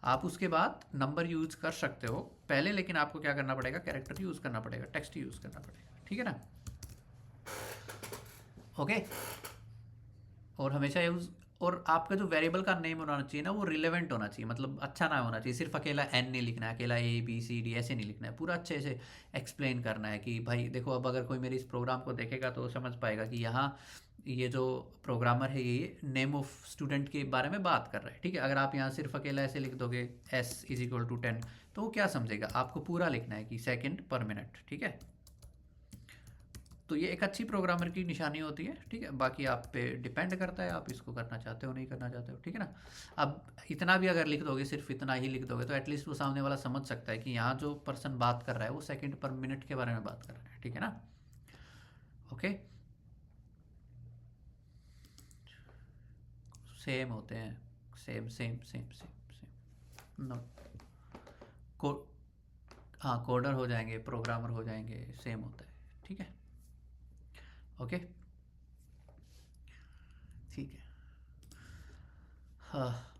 आप उसके बाद नंबर यूज़ कर सकते हो पहले, लेकिन आपको क्या करना पड़ेगा, कैरेक्टर यूज़ करना पड़ेगा, टेक्स्ट यूज़ करना पड़ेगा। ठीक है ना, ओके। और हमेशा यूज़, और आपका जो वेरिएबल का नेम होना चाहिए ना वो रिलेवेंट होना चाहिए, मतलब अच्छा नाम होना चाहिए। सिर्फ अकेला एन नहीं लिखना है, अकेला ए बी सी डी ऐसे नहीं लिखना है, पूरा अच्छे से एक्सप्लेन करना है कि भाई देखो, अब अगर कोई मेरे इस प्रोग्राम को देखेगा तो समझ पाएगा कि यहाँ ये जो प्रोग्रामर है ये नेम ऑफ स्टूडेंट के बारे में बात कर रहा है। ठीक है, अगर आप यहाँ सिर्फ अकेला ऐसे लिख दोगे एस इज इक्वल टू 10 तो वो क्या समझेगा, आपको पूरा लिखना है कि सेकेंड पर मिनट। ठीक है, तो ये एक अच्छी प्रोग्रामर की निशानी होती है। ठीक है, बाकी आप पे डिपेंड करता है आप इसको करना चाहते हो नहीं करना चाहते हो। ठीक है ना, अब इतना भी अगर लिख दोगे, सिर्फ इतना ही लिख दोगे तो एटलीस्ट वो सामने वाला समझ सकता है कि यहाँ जो पर्सन बात कर रहा है वो सेकंड पर मिनट के बारे में बात कर रहा है। ठीक है ना, ओके, सेम होते हैं, same same same same same, no को, हाँ कोडर हो जाएंगे, प्रोग्रामर हो जाएंगे, सेम होता है। ठीक है, ओके, ठीक है, हाँ,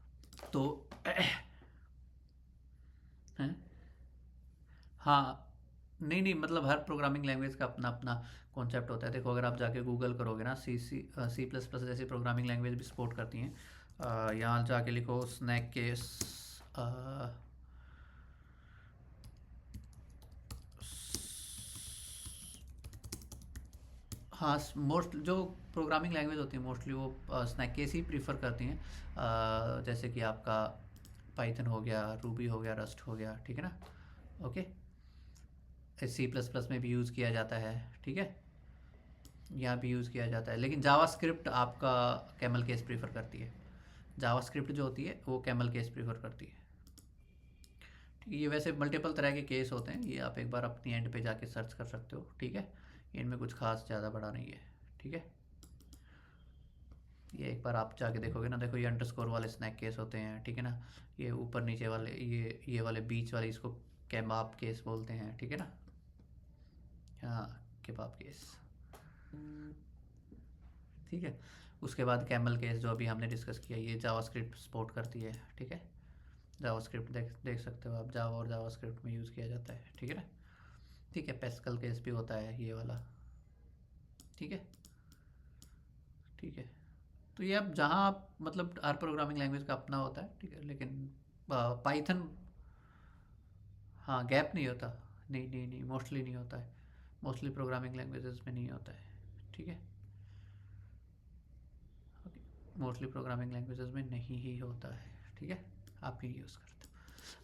तो हैं, हाँ, नहीं नहीं, मतलब हर प्रोग्रामिंग लैंग्वेज का अपना अपना कॉन्सेप्ट होता है। देखो अगर आप जाके गूगल करोगे ना, सी प्लस प्लस जैसी प्रोग्रामिंग लैंग्वेज भी सपोर्ट करती हैं। यहाँ जाके लिखो स्नैक केस, हाँ, मोस्ट जो प्रोग्रामिंग लैंग्वेज होती है मोस्टली वो स्नैक केस ही प्रीफर करती हैं। जैसे कि आपका पाइथन हो गया, रूबी हो गया, रस्ट हो गया, ठीक है ना। ओके, सी प्लस प्लस में भी यूज़ किया जाता है, ठीक है, यहाँ भी यूज़ किया जाता है। लेकिन जावास्क्रिप्ट आपका कैमल केस प्रीफर करती है। जावास्क्रिप्ट जो होती है वो कैमल केस प्रीफर करती है, ठीक है। ये वैसे मल्टीपल तरह के केस होते हैं, ये आप एक बार अपनी एंड पे जाके सर्च कर सकते हो, ठीक है। इनमें कुछ खास ज़्यादा बड़ा नहीं है, ठीक है। ये एक बार आप जाके देखोगे ना, देखो ये अंडरस्कोर वाले स्नैक केस होते हैं, ठीक है ना। ये ऊपर नीचे वाले, ये वाले बीच वाले, इसको केबाब केस बोलते हैं, ठीक है ना। हाँ, केबाब केस, ठीक है। उसके बाद कैमल केस जो अभी हमने डिस्कस किया, ये जावास्क्रिप्ट सपोर्ट करती है, ठीक है। जावास्क्रिप्ट देख सकते हो आप, जावा और जावास्क्रिप्ट में यूज़ किया जाता है, ठीक है ना। ठीक है, पैस्कल केस भी होता है ये वाला, ठीक है, ठीक है। तो ये अब जहाँ आप मतलब हर प्रोग्रामिंग लैंग्वेज का अपना होता है, ठीक है। लेकिन पाइथन, हाँ, गैप नहीं होता, नहीं नहीं नहीं, मोस्टली नहीं होता है, मोस्टली प्रोग्रामिंग लैंग्वेजेस में नहीं होता है, ठीक है। ओके, मोस्टली प्रोग्रामिंग लैंग्वेजेस में नहीं ही होता है, ठीक है, आप ही यूज़ करते हो।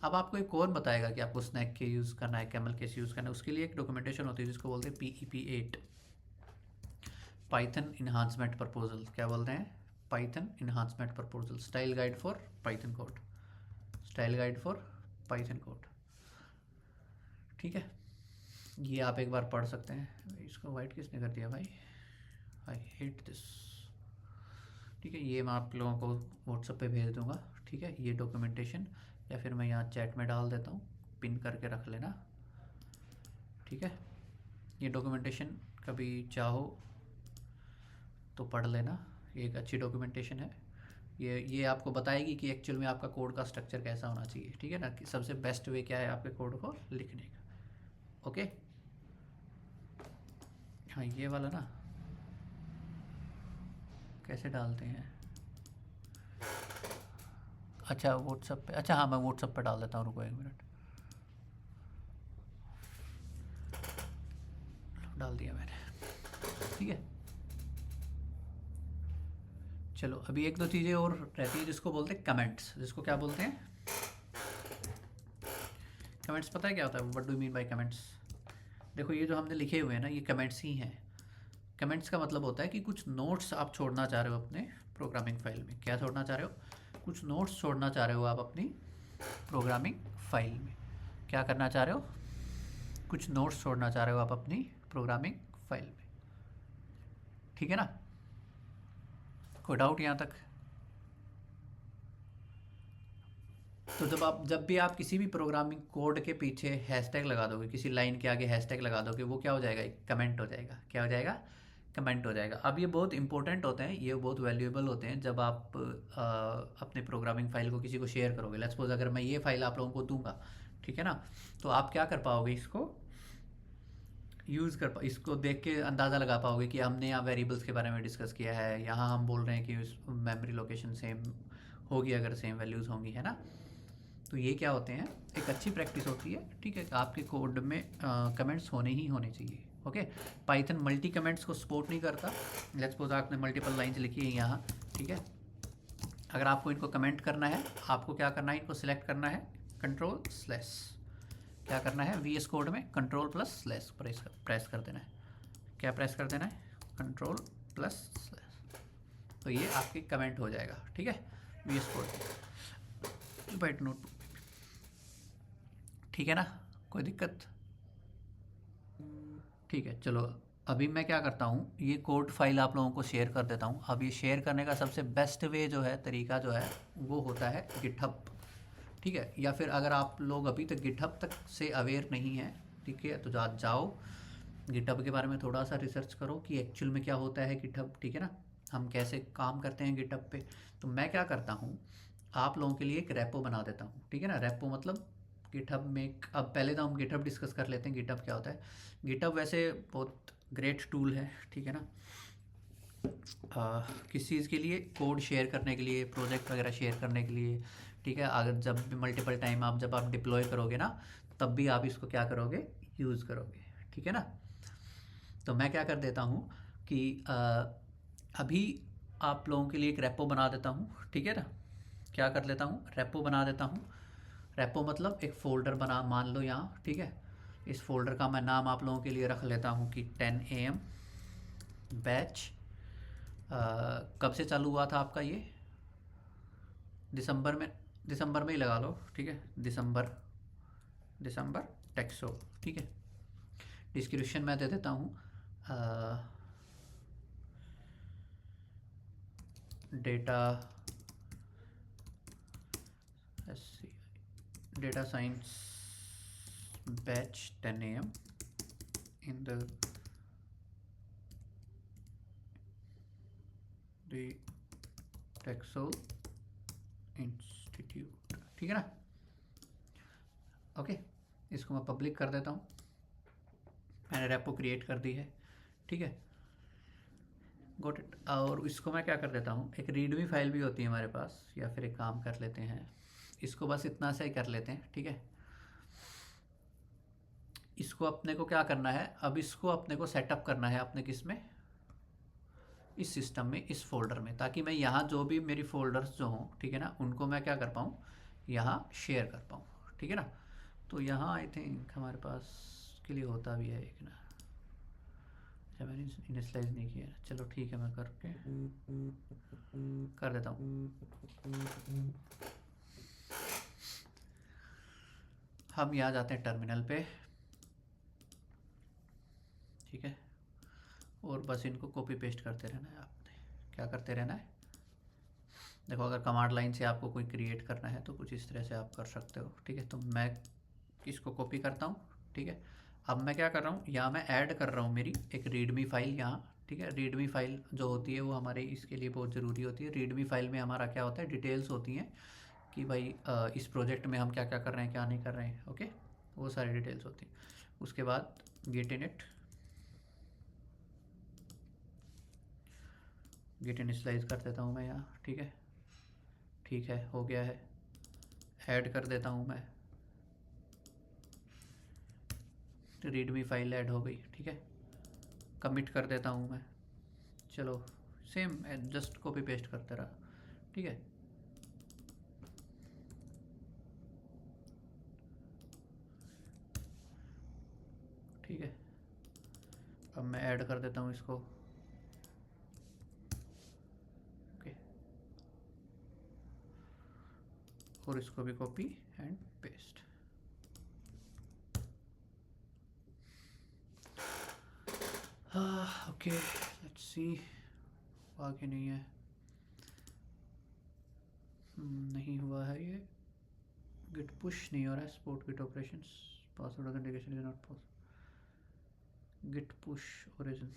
अब आपको एक और बताएगा कि आपको स्नैक के यूज़ करना है, कैमल केस यूज़ करना है, उसके लिए एक डॉक्यूमेंटेशन होती है जिसको बोलते हैं PEP8, पाइथन इन्हांसमेंट प्रपोजल। क्या बोलते हैं? Python enhancement proposal, style guide for Python code, style guide for Python code, ठीक है। ये आप एक बार पढ़ सकते हैं। इसको वाइट किसने कर दिया भाई, आई हेट दिस, ठीक है। ये मैं आप लोगों को व्हाट्सएप पे भेज दूंगा, ठीक है, ये डॉक्यूमेंटेशन, या फिर मैं यहाँ चैट में डाल देता हूँ, पिन करके रख लेना, ठीक है। ये डॉक्यूमेंटेशन कभी चाहो तो पढ़ लेना, ये एक अच्छी डॉक्यूमेंटेशन है। ये आपको बताएगी कि एक्चुअल में आपका कोड का स्ट्रक्चर कैसा होना चाहिए, ठीक है ना, कि सबसे बेस्ट वे क्या है आपके कोड को लिखने का। ओके, हाँ, ये वाला ना कैसे डालते हैं, अच्छा व्हाट्सएप पे, अच्छा हाँ, मैं व्हाट्सएप पे डाल देता हूँ, रुको 1 मिनट, डाल दिया मैंने, ठीक है। चलो, अभी एक दो चीज़ें और रहती है जिसको बोलते हैं कमेंट्स, जिसको क्या बोलते हैं, कमेंट्स। पता है क्या होता है, what do you mean by comments? देखो, ये जो हमने लिखे हुए हैं ना, ये कमेंट्स ही हैं। कमेंट्स का मतलब होता है कि कुछ नोट्स आप छोड़ना चाह रहे हो अपने प्रोग्रामिंग फाइल में। क्या छोड़ना चाह रहे हो? कुछ नोट्स छोड़ना चाह रहे हो आप अपनी प्रोग्रामिंग फाइल में। क्या करना चाह रहे हो? कुछ नोट्स छोड़ना चाह रहे हो आप अपनी प्रोग्रामिंग फाइल में, ठीक है ना। कोई डाउट यहाँ तक? तो जब भी आप किसी भी प्रोग्रामिंग कोड के पीछे हैशटैग लगा दोगे, किसी लाइन के आगे हैशटैग लगा दोगे, वो क्या हो जाएगा? एक कमेंट हो जाएगा। क्या हो जाएगा? कमेंट हो जाएगा। अब ये बहुत इंपॉर्टेंट होते हैं, ये बहुत वैल्यूएबल होते हैं जब आप अपने प्रोग्रामिंग फाइल को किसी को शेयर करोगे। लेट्स सपोज अगर मैं ये फाइल आप लोगों को दूंगा, ठीक है ना, तो आप क्या कर पाओगे, इसको इसको देख के अंदाज़ा लगा पाओगे कि हमने यहाँ वेरिएबल्स के बारे में डिस्कस किया है, यहाँ हम बोल रहे हैं कि उस मेमोरी लोकेशन सेम होगी अगर सेम वैल्यूज़ होंगी, है ना। तो ये क्या होते हैं, एक अच्छी प्रैक्टिस होती है, ठीक है। आपके कोड में कमेंट्स होने ही होने चाहिए, ओके। पाइथन मल्टी कमेंट्स को सपोर्ट नहीं करता। लेट्स सपोज आपने मल्टीपल लाइन्स लिखी है यहाँ, ठीक है। अगर आपको इनको कमेंट करना है, आपको क्या करना है, इनको सिलेक्ट करना है, कंट्रोल/, क्या करना है, VS कोड में कंट्रोल+/ प्रेस कर देना है। क्या प्रेस कर देना है? कंट्रोल+/। तो ये आपकी कमेंट हो जाएगा, ठीक है, VS कोड बाइट नोटबुक, ठीक है ना, कोई दिक्कत? ठीक है, चलो अभी मैं क्या करता हूँ, ये कोड फाइल आप लोगों को शेयर कर देता हूँ। अब ये शेयर करने का सबसे बेस्ट वे जो है, तरीका जो है, वो होता है गिटहब, ठीक है। या फिर अगर आप लोग अभी तक गिटहब तक से अवेयर नहीं हैं, ठीक है, तो जाओ गिटहब के बारे में थोड़ा सा रिसर्च करो कि एक्चुअल में क्या होता है गिटहब, ठीक है ना, हम कैसे काम करते हैं गिटहब पे। तो मैं क्या करता हूँ, आप लोगों के लिए एक रेपो बना देता हूँ, ठीक है ना। रेपो मतलब गिटहब में, अब पहले तो हम गिटहब डिस्कस कर लेते हैं, गिटहब क्या होता है। गिटहब वैसे बहुत ग्रेट टूल है, ठीक है ना, किस चीज़ के लिए, कोड शेयर करने के लिए, प्रोजेक्ट वगैरह शेयर करने के लिए, ठीक है। अगर जब भी मल्टीपल टाइम जब आप डिप्लॉय करोगे ना, तब भी आप इसको क्या करोगे, यूज़ करोगे, ठीक है ना। तो मैं क्या कर देता हूँ कि अभी आप लोगों के लिए एक रेपो बना देता हूँ, ठीक है ना। क्या कर लेता हूँ, रेपो बना देता हूँ। रेपो मतलब एक फ़ोल्डर बना मान लो यहाँ, ठीक है। इस फ़ोल्डर का मैं नाम आप लोगों के लिए रख लेता हूँ कि 10 AM बैच। कब से चालू हुआ था आपका ये, दिसंबर में, दिसंबर में ही लगा लो, ठीक है। दिसंबर, दिसंबर टेक्सो, ठीक है। डिस्क्रिप्शन में दे देता हूँ data data science batch 10 AM in the टेक्सो इंस्टीट्यूट, ठीक है ना। ओके, इसको मैं पब्लिक कर देता हूँ। मैंने रेपो क्रिएट कर दी है, ठीक है। Got it. और इसको मैं क्या कर देता हूँ, एक रीडमी फाइल भी होती है हमारे पास, या फिर एक काम कर लेते हैं, इसको बस इतना सा ही कर लेते हैं, ठीक है। इसको अपने को क्या करना है, अब इसको अपने को सेटअप करना है अपने किस में, इस सिस्टम में, इस फोल्डर में, ताकि मैं यहाँ जो भी मेरी फोल्डर्स जो हों, ठीक है ना, उनको मैं क्या कर पाऊँ, यहाँ शेयर कर पाऊँ, ठीक है ना। तो यहाँ आई थिंक हमारे पास के लिए होता भी है एक ना। अच्छा, मैंने इनिशियलाइज नहीं किया, चलो ठीक है, मैं करके कर देता हूँ। हम यहाँ जाते हैं टर्मिनल पे, ठीक है। और बस इनको कॉपी पेस्ट करते रहना है आपने, क्या करते रहना है। देखो, अगर कमांड लाइन से आपको कोई क्रिएट करना है तो कुछ इस तरह से आप कर सकते हो, ठीक है। तो मैं इसको कॉपी करता हूँ, ठीक है। अब मैं क्या कर रहा हूँ, यहाँ मैं ऐड कर रहा हूँ मेरी एक रीडमी फाइल यहाँ, ठीक है। रीडमी फाइल जो होती है वो हमारे इसके लिए बहुत ज़रूरी होती है। रीडमी फाइल में हमारा क्या होता है, डिटेल्स होती हैं कि भाई इस प्रोजेक्ट में हम क्या क्या कर रहे हैं, क्या नहीं कर रहे हैं, ओके। वो सारी डिटेल्स होती हैं। उसके बाद गेट इनिट, गेट इनिशियलाइज कर देता हूँ मैं यहाँ, ठीक है। ठीक है, हो गया है। ऐड कर देता हूँ मैं, रीडमी फाइल ऐड हो गई, ठीक है। कमिट कर देता हूँ मैं, चलो सेम जस्ट कॉपी पेस्ट करते रहा, ठीक है। ठीक है, अब मैं ऐड कर देता हूँ इसको, ओके। और इसको भी copy and paste. Okay, let's see, आगे नहीं है, नहीं हुआ है ये। गिट पुश नहीं हो रहा है, support git operations, password authentication is not possible. Git push origin,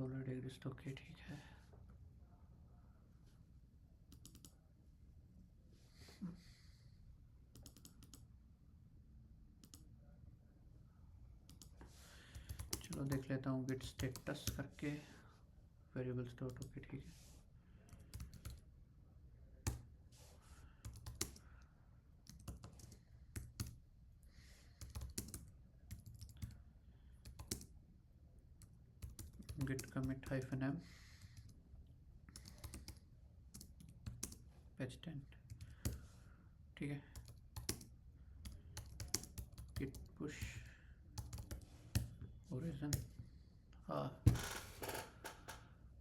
already exist, okay ठीक है। चलो देख लेता हूँ गिट स्टेटस करके, वेरिएबल्स डॉट, ओके ठीक है। git commit -m patch 10, ठीक है। git push origin,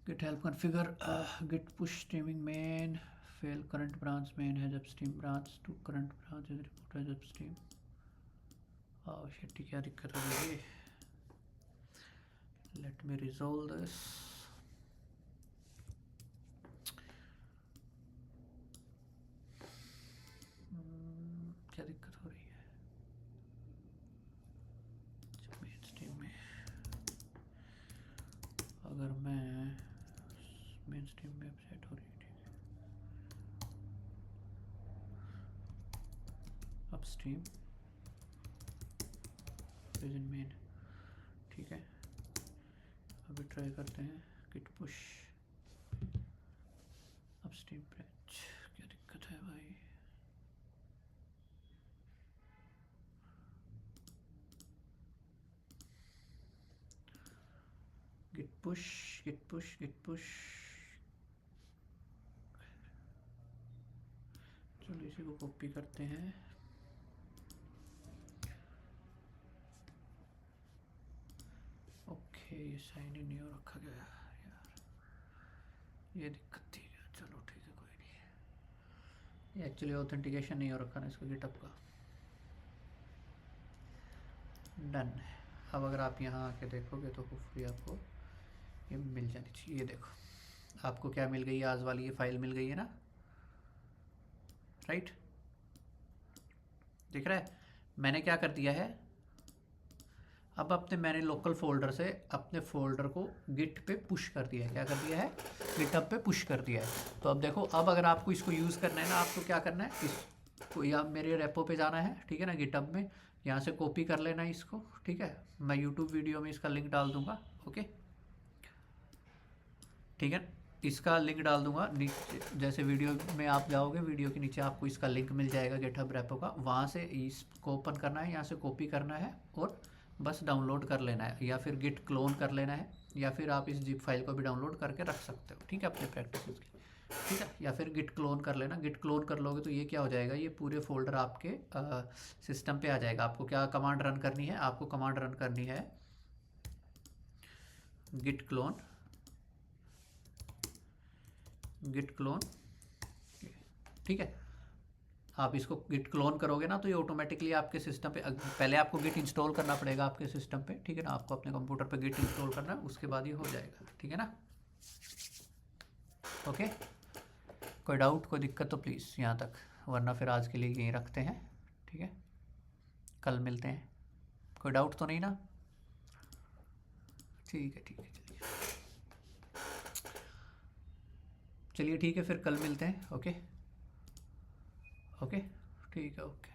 git help configure git push streaming main fail current branch main has upstream branch to current branch is report as upstream। shit, क्या दिक्कत हो गई, let me resolve this। क्या दिक्कत हो रही है मेन स्ट्रीम में, अगर मैं मेन स्ट्रीम में अपसेट हो रही है, ठीक है। अपस्ट्रीम ओरिजिन मेन, ठीक है, अभी ट्राई करते हैं गिट पुश अपस्ट्रीम ब्रांच। क्या दिक्कत है भाई? Git push git push git push, चलो इसी को कॉपी करते हैं। ओके, ये साइन इन नहीं हो रखा गया यार, ये दिक्कत थी। चलो ठीक है, कोई नहीं। ये एक्चुअली ऑथेंटिकेशन नहीं हो रखा ना इसका गिटअप का। डन है। अब अगर आप यहाँ आके देखोगे तो होपफुली आपको ये मिल जानी चाहिए। ये देखो आपको क्या मिल गई है, आज वाली ये फाइल मिल गई है ना, राइट? दिख रहा है? मैंने क्या कर दिया है, अब मैंने लोकल फोल्डर से अपने फोल्डर को गिट पे पुश कर दिया है। क्या कर दिया है? गिटहब पे पुश कर दिया है। तो अब देखो, अब अगर आपको इसको यूज़ करना है ना, आपको क्या करना है, इसको या मेरे रेपो पे जाना है, ठीक है ना, गिटहब में यहाँ से कॉपी कर लेना है इसको, ठीक है। मैं यूट्यूब वीडियो में इसका लिंक डाल दूँगा, ओके, ठीक है, इसका लिंक डाल दूंगा नीचे। जैसे वीडियो में आप जाओगे, वीडियो के नीचे आपको इसका लिंक मिल जाएगा गिटहब रेपो का, वहाँ से इसको ओपन करना है, यहाँ से कॉपी करना है और बस डाउनलोड कर लेना है, या फिर गिट क्लोन कर लेना है, या फिर आप इस जिप फाइल को भी डाउनलोड करके रख सकते हो, ठीक है, अपने प्रैक्टिस के, ठीक है। या फिर गिट क्लोन कर लेना। गिट क्लोन कर लोगे तो ये क्या हो जाएगा, ये पूरे फोल्डर आपके सिस्टम पे आ जाएगा। आपको क्या कमांड रन करनी है, आपको कमांड रन करनी है गिट क्लोन ठीक है। आप इसको गिट क्लोन करोगे ना तो ये ऑटोमेटिकली आपके सिस्टम पे, पहले आपको गिट इंस्टॉल करना पड़ेगा आपके सिस्टम पे, ठीक है ना, आपको अपने कंप्यूटर पे गिट इंस्टॉल करना है, उसके बाद ये हो जाएगा, ठीक है ना। ओके, कोई डाउट, कोई दिक्कत तो प्लीज़ यहाँ तक, वरना फिर आज के लिए यहीं रखते हैं, ठीक है, कल मिलते हैं। कोई डाउट तो नहीं ना? ठीक है, ठीक है, चलिए ठीक है, फिर कल मिलते हैं। ओके ओके, ठीक है, ओके।